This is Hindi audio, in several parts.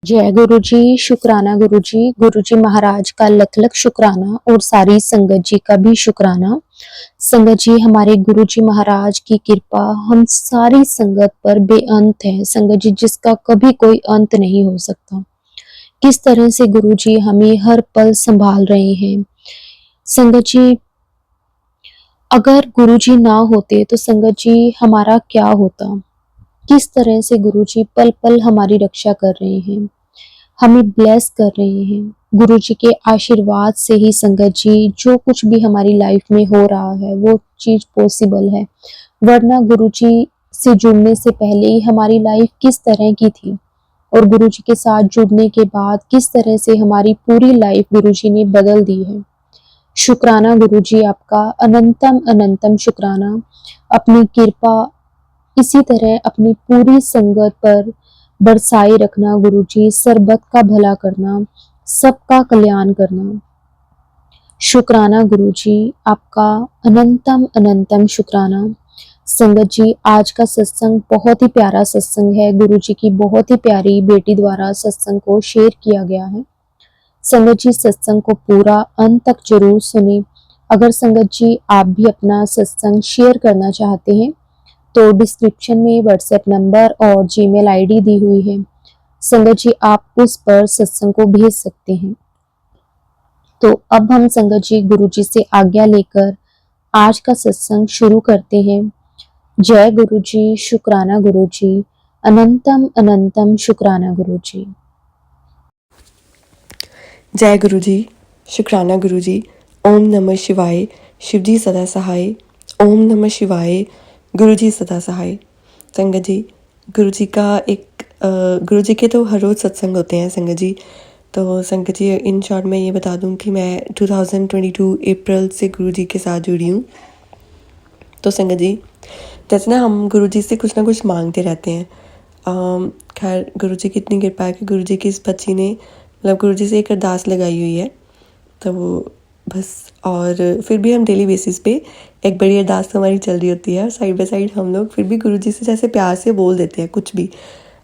जय गुरु जी, शुक्राना गुरु जी महाराज का लख लख शुक्राना और सारी संगत जी का भी शुक्राना। संगत जी, हमारे गुरु जी महाराज की कृपा हम सारी संगत पर बेअंत है। संगत जी, जिसका कभी कोई अंत नहीं हो सकता। किस तरह से गुरु जी हमें हर पल संभाल रहे हैं। संगत जी, अगर गुरु जी ना होते तो संगत जी हमारा क्या होता। किस तरह से गुरु जी पल पल हमारी रक्षा कर रहे हैं, हमें ब्लेस कर रहे हैं। गुरु जी के आशीर्वाद से ही संगत जी जो कुछ भी हमारी लाइफ में हो रहा है वो चीज पॉसिबल है, वरना गुरु जी से जुड़ने से पहले ही हमारी लाइफ किस तरह की थी और गुरु जी के साथ जुड़ने के बाद किस तरह से हमारी पूरी लाइफ गुरु जी ने बदल दी है। शुक्राना गुरु जी, आपका अनंतम अनंतम शुक्राना। अपनी कृपा इसी तरह अपनी पूरी संगत पर बरसाए रखना गुरु जी, सर्बत का भला करना, सबका कल्याण करना। शुक्राना गुरु जी, आपका अनंतम अनंतम शुक्राना। संगत जी, आज का सत्संग बहुत ही प्यारा सत्संग है। गुरु जी की बहुत ही प्यारी बेटी द्वारा सत्संग को शेयर किया गया है। संगत जी, सत्संग को पूरा अंत तक जरूर सुने। अगर संगत जी आप भी अपना सत्संग शेयर करना चाहते हैं तो डिस्क्रिप्शन में व्हाट्सएप नंबर और जीमेल आईडी दी हुई है। संगत जी, आप उस पर सत्संग को भेज सकते हैं। तो अब हम संगत जी गुरु जी से आज्ञा लेकर आज का सत्संग शुरू करते हैं। जय गुरु जी, शुक्राना गुरु जी, अनंतम अनंतम शुक्राना गुरु जी। जय गुरु जी, शुक्राना गुरु जी। ओम नमः शिवाय, शिव जी सदा सहाय। ओम नमः शिवाय, गुरु जी सदा सहाय। संगत जी, गुरु जी का गुरु जी के तो हर रोज़ सत्संग होते हैं संगत जी। तो संगत जी, इन शॉर्ट मैं ये बता दूं कि मैं 2022 अप्रैल से गुरु जी के साथ जुड़ी हूँ। तो संगत जी, जैसे ना हम गुरु जी से कुछ ना कुछ मांगते रहते हैं। खैर, गुरु जी की इतनी कृपा है कि गुरु जी की इस बच्ची ने मतलब गुरु जी से एक अरदास लगाई हुई है। तो वो बस, और फिर भी हम डेली बेसिस पे एक बड़ी अरदास तो हमारी चल रही होती है, साइड बाय साइड हम लोग फिर भी गुरु जी से जैसे प्यार से बोल देते हैं कुछ भी,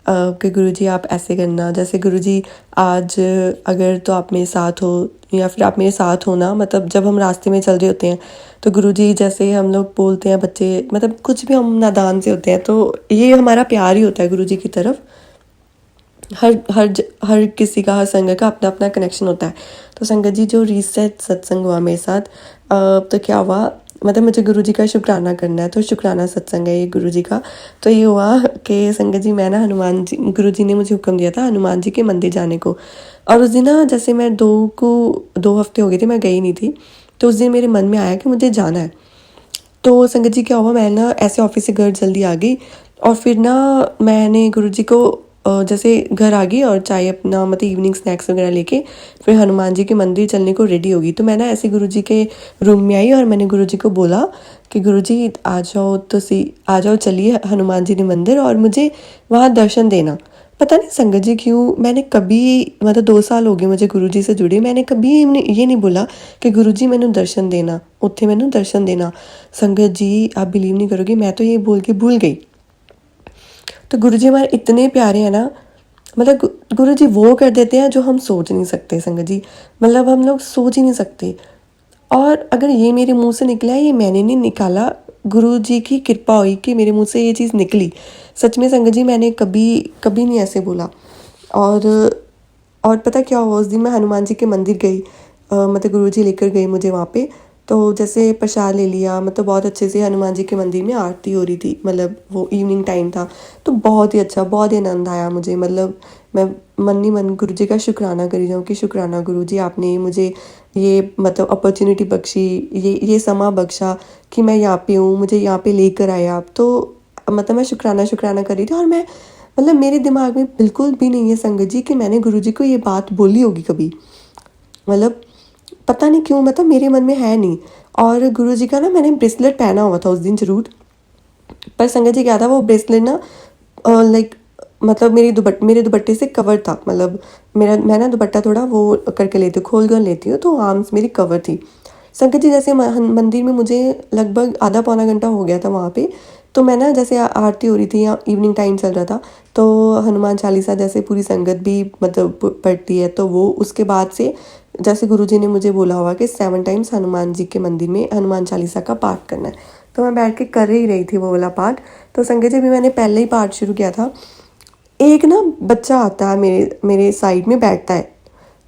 कि गुरु जी आप ऐसे करना। जैसे गुरु जी आज अगर तो आप मेरे साथ हो, या फिर आप मेरे साथ हो ना, मतलब जब हम रास्ते में चल रहे होते हैं तो गुरु जी जैसे हम लोग बोलते हैं, बच्चे मतलब कुछ भी हम नादान से होते हैं, तो ये हमारा प्यार ही होता है गुरु जी की तरफ। हर किसी का, हर संगत का अपना अपना कनेक्शन होता है। तो संगत जी, जो रीसेट सत्संग हुआ मेरे साथ, तो क्या हुआ, मतलब मुझे गुरु जी का शुक्राना करना है, तो शुक्राना सत्संग है ये गुरु जी का। तो ये हुआ कि संगत जी, मैं ना हनुमान जी, गुरु जी ने मुझे हुक्म दिया था हनुमान जी के मंदिर जाने को। और उस दिन ना, जैसे मैं 2 हफ्ते हो गए थे मैं गई नहीं थी, तो उस दिन मेरे मन में आया कि मुझे जाना है। तो संगत जी, क्या हुआ, मैं ना ऐसे ऑफिस से घर जल्दी आ गई, और फिर ना मैंने गुरु जी को जैसे घर आ गई और चाय अपना मतलब इवनिंग स्नैक्स वगैरह लेके फिर हनुमान जी के मंदिर चलने को रेडी होगी। तो मैं ना ऐसे गुरु जी के रूम में आई और मैंने गुरु जी को बोला कि गुरु जी आ जाओ, तो आ जाओ, चलिए हनुमान जी ने मंदिर, और मुझे वहाँ दर्शन देना। पता नहीं संगत जी क्यों, मैंने कभी, मतलब 2 साल हो गए मुझे गुरु जी से जुड़े, मैंने कभी ये नहीं बोला कि गुरु जी मैनू दर्शन देना, उत्थे मैनू दर्शन देना। संगत जी, आप बिलीव नहीं करोगे, मैं तो ये बोल के भूल गई। तो गुरु जी हमारे इतने प्यारे हैं ना, मतलब गुरु जी वो कर देते हैं जो हम सोच नहीं सकते संगत जी, मतलब हम लोग सोच ही नहीं सकते। और अगर ये मेरे मुंह से निकला है, ये मैंने नहीं निकाला, गुरु जी की कृपा हुई कि मेरे मुंह से ये चीज़ निकली। सच में संगत जी, मैंने कभी कभी नहीं ऐसे बोला। और पता क्या हुआ, उस दिन मैं हनुमान जी के मंदिर गई, मतलब गुरु जी लेकर गए मुझे वहाँ पे। तो जैसे प्रसाद ले लिया, मतलब बहुत अच्छे से हनुमान जी के मंदिर में आरती हो रही थी, मतलब वो इवनिंग टाइम था, तो बहुत ही अच्छा, बहुत ही आनंद आया मुझे। मतलब मैं मन ही मन गुरु जी का शुक्राना करी जाऊँ कि शुक्राना गुरु जी, आपने मुझे ये मतलब अपॉर्चुनिटी बख्शी, ये समा बख्शा कि मैं यहाँ पे हूँ, मुझे यहाँ पे लेकर आए आप। तो मतलब मैं शुक्राना शुक्राना कर रही थी, और मैं मतलब मेरे दिमाग में बिल्कुल भी नहीं है संगत जी कि मैंने गुरु जी को ये बात बोली होगी कभी, मतलब पता नहीं क्यों, मतलब मेरे मन में है नहीं। और गुरु जी का ना मैंने ब्रेसलेट पहना हुआ था उस दिन जरूर, पर संगत जी क्या था, वो ब्रेसलेट ना लाइक मतलब मेरे दुपट्टे से कवर था, मतलब मैं ना दुपट्टा थोड़ा वो करके लेती हूँ, खोल कर लेती हूँ, तो आर्म्स मेरी कवर थी। संगत जी, जैसे मंदिर में मुझे लगभग आधा पौना घंटा हो गया था वहाँ पे, तो मैं ना जैसे आरती हो रही थी या इवनिंग टाइम चल रहा था, तो हनुमान चालीसा जैसे पूरी संगत भी मतलब पढ़ती है, तो वो उसके बाद से जैसे गुरुजी ने मुझे बोला हुआ कि 7 टाइम्स हनुमान जी के मंदिर में हनुमान चालीसा का पाठ करना है। तो मैं बैठ के कर ही रही थी वो वाला पाठ। तो संगत जी भी मैंने पहले ही पाठ शुरू किया था। एक ना बच्चा आता है मेरे साइड में बैठता है,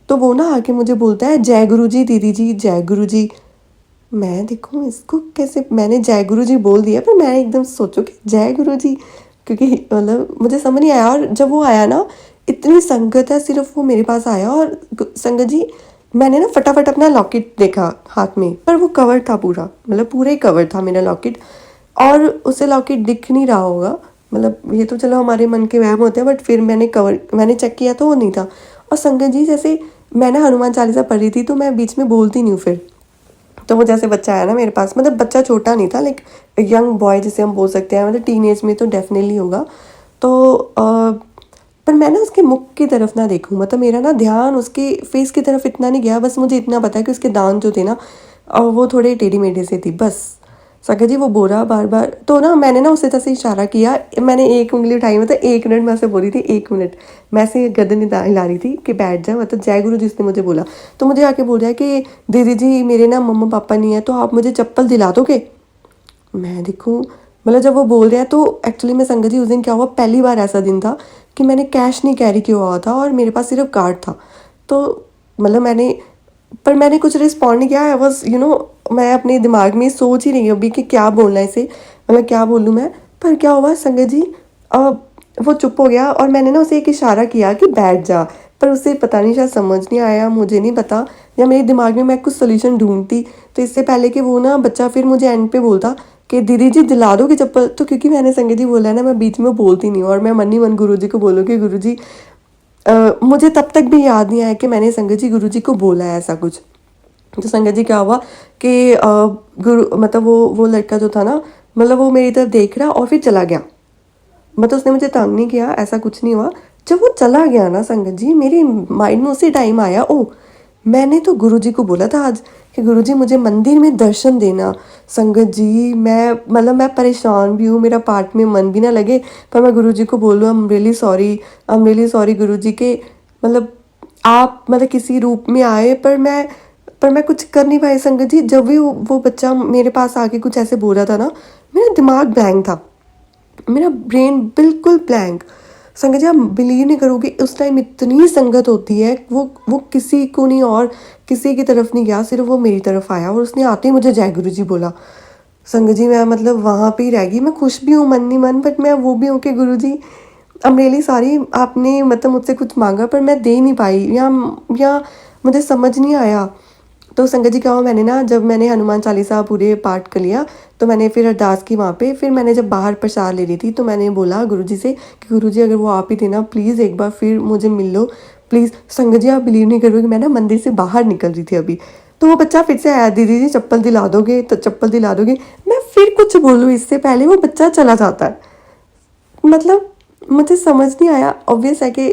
तो वो ना आके मुझे बोलता है, जय गुरु जी दीदी जी, जय गुरु जी। मैं देखूँ इसको कैसे, मैंने जय गुरु जी बोल दिया, पर मैं एकदम सोचूं कि जय गुरु जी, क्योंकि मतलब मुझे समझ नहीं आया। और जब वो आया ना, इतनी संगत है, सिर्फ वो मेरे पास आया और संगत जी, मैंने ना फटाफट अपना लॉकेट देखा हाथ में, पर वो कवर था पूरा, मतलब पूरा ही कवर था मेरा लॉकेट, और उसे लॉकेट दिख नहीं रहा होगा। मतलब ये तो चलो हमारे मन के वहम होते हैं, बट फिर मैंने चेक किया तो वो नहीं था। और संगत जी जैसे मैं ना हनुमान चालीसा पढ़ रही थी, तो मैं बीच में बोलती नहीं हूँ फिर। तो वो जैसे बच्चा आया ना मेरे पास, मतलब बच्चा छोटा नहीं था, लाइक यंग बॉय जिसे हम बोल सकते हैं, मतलब टीन एज में तो डेफिनेटली होगा। तो पर मैं ना उसके मुख की तरफ ना देखूँ, मतलब मेरा ना ध्यान उसके फेस की तरफ इतना नहीं गया। बस मुझे इतना पता है कि उसके दांत जो थे ना, वो थोड़े टेढ़ी मेढ़े से थी बस। सका जी वो बोला बार बार, तो ना मैंने ना उसे जैसे इशारा किया, मैंने एक उंगली उठाई, मतलब 1 मिनट मैं उसे बोली थी, 1 मिनट मैं ऐसे गर्दन हिला रही थी कि बैठ जा, मतलब जय गुरु जी ने मुझे बोला। तो मुझे आके बोल रहा है कि दीदी जी मेरे ना मम्मा पापा नहीं है, तो आप मुझे चप्पल दिला दोगे। मैं देखूँ, मतलब जब वो बोल रहे हैं, तो एक्चुअली में संगत जी उस दिन क्या हुआ, पहली बार ऐसा दिन था कि मैंने कैश नहीं कैरी किया हुआ था और मेरे पास सिर्फ कार्ड था। तो मतलब मैंने कुछ रिस्पॉन्ड नहीं किया। आई वॉज मैं अपने दिमाग में सोच ही रही हूँ अभी कि क्या बोलना है इसे, मतलब क्या बोलूँ मैं। पर क्या हुआ संगत जी, वो चुप हो गया और मैंने ना उसे एक इशारा किया कि बैठ जा, पर उसे पता नहीं, शायद समझ नहीं आया, मुझे नहीं पता, या मेरे दिमाग में मैं कुछ सोल्यूशन ढूंढती। तो इससे पहले कि वो ना बच्चा फिर मुझे एंड पे बोलता कि दीदी जी दिला दोगे चप्पल, तो क्योंकि मैंने संगत जी बोला है ना, मैं बीच में बोलती नहीं हूँ, और मैं मन ही मन गुरु जी को बोलूँ कि गुरु जी, मुझे तब तक भी याद नहीं आया कि मैंने संगत जी गुरु जी को बोला है ऐसा कुछ। तो संगत जी क्या हुआ कि गुरु मतलब वो लड़का जो था ना, मतलब वो मेरी तरफ देख रहा और फिर चला गया। मतलब उसने मुझे तंग नहीं किया, ऐसा कुछ नहीं हुआ। जब वो चला गया ना संगत जी, मेरे माइंड में उसी टाइम आया, ओ मैंने तो गुरुजी को बोला था आज कि गुरुजी मुझे मंदिर में दर्शन देना। संगत जी मैं परेशान भी हूँ, मेरा पाठ में मन भी ना लगे, पर मैं गुरुजी को बोलूँ आई एम रियली सॉरी गुरुजी के, मतलब आप मतलब किसी रूप में आए, पर मैं कुछ कर नहीं पाई संगत जी। जब भी वो बच्चा मेरे पास आके कुछ ऐसे बोल रहा था ना, मेरा दिमाग ब्लैंक था, मेरा ब्रेन बिल्कुल ब्लैंक। संगत जी आप बिलीव नहीं करोगे, उस टाइम इतनी संगत होती है, वो किसी को नहीं और किसी की तरफ नहीं गया, सिर्फ वो मेरी तरफ आया और उसने आते ही मुझे जय गुरु जी बोला। संगत जी मैं मतलब वहाँ पे ही रह गई। मैं खुश भी हूँ मन नहीं मन, बट मैं वो भी हूँ कि गुरु जी आई एम रियली सॉरी, आपने मतलब मुझसे कुछ मांगा पर मैं दे नहीं पाई, या मुझे समझ नहीं आया। तो संगत जी क्या हुआ, मैंने ना जब मैंने हनुमान चालीसा पूरे पाठ कर लिया, तो मैंने फिर अरदास की वहाँ पे। फिर मैंने जब बाहर प्रसाद ले रही थी, तो मैंने बोला गुरुजी से कि गुरुजी अगर वो आप ही थे ना, प्लीज़ एक बार फिर मुझे मिल लो प्लीज़। संगत जी आप बिलीव नहीं करोगे, मैं ना मंदिर से बाहर निकल रही थी अभी, तो वो बच्चा फिर से आया, दीदी जी चप्पल दिला दोगे, तो चप्पल दिला दोगे। मैं फिर कुछ बोलूँ इससे पहले वो बच्चा चला जाता है। मतलब मुझे समझ नहीं आया। ऑब्वियस है कि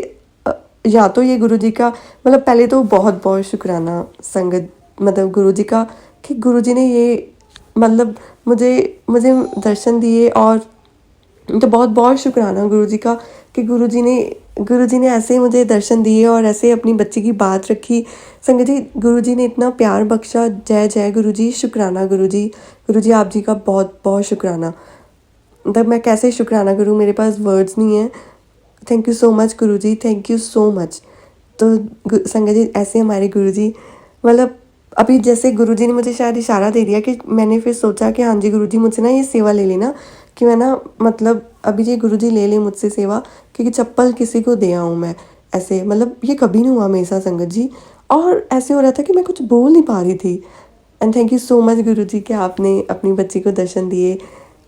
या तो ये गुरुजी का, मतलब पहले तो बहुत बहुत शुक्राना संगत, मतलब गुरुजी का, कि गुरुजी ने ये मतलब मुझे मुझे दर्शन दिए। और तो बहुत बहुत शुक्राना गुरुजी का कि गुरुजी ने ऐसे ही मुझे दर्शन दिए और ऐसे अपनी बच्ची की बात रखी। संगत जी गुरुजी ने इतना प्यार बख्शा। जय जय गुरुजी, शुक्राना गुरुजी, गुरुजी आप जी का बहुत बहुत शुक्राना। मतलब मैं कैसे शुक्राना करूँ, मेरे पास वर्ड्स नहीं है। Thank you so much Guruji, thank you so much. तो संगत जी ऐसे हमारे गुरुजी, मतलब अभी जैसे गुरुजी ने मुझे शायद इशारा दे दिया कि मैंने फिर सोचा कि हाँ जी गुरुजी मुझसे ना ये सेवा ले लेना, कि मैं ना मतलब अभी ये गुरुजी ले ले मुझसे सेवा, क्योंकि चप्पल किसी को दे आऊँ मैं ऐसे। मतलब ये कभी नहीं हुआ मेरे साथ संगत जी, और ऐसे हो रहा था कि मैं कुछ बोल नहीं पा रही थी। And thank you so much गुरुजी कि आपने अपनी बच्ची को दर्शन दिए,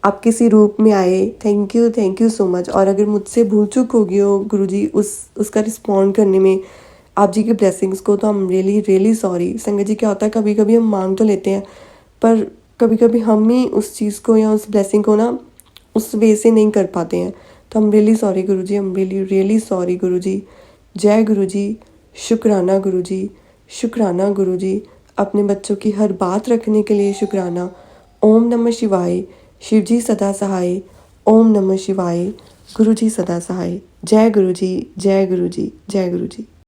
आप किसी रूप में आए। Thank you so much. और अगर मुझसे भूल चूक होगी हो गुरुजी उसका रिस्पॉन्ड करने में आप जी की ब्लेसिंग्स को, तो हम रियली रियली सॉरी। संगत जी क्या होता है, कभी कभी हम मांग तो लेते हैं, पर कभी कभी हम ही उस चीज़ को या उस ब्लेसिंग को ना उस वे से नहीं कर पाते हैं। तो हम रियली सॉरी गुरुजी, हम रियली रियली सॉरी गुरुजी। जय गुरुजी, शुक्राना गुरुजी, शुक्राना गुरुजी, अपने बच्चों की हर बात रखने के लिए शुक्राना। ओम नमः शिवाय, शिव जी सदा सहाय, ओम नमः शिवाय, गुरु जी सदा सहाय। जय गुरु जी, जय गुरु जी, जय गुरु जी।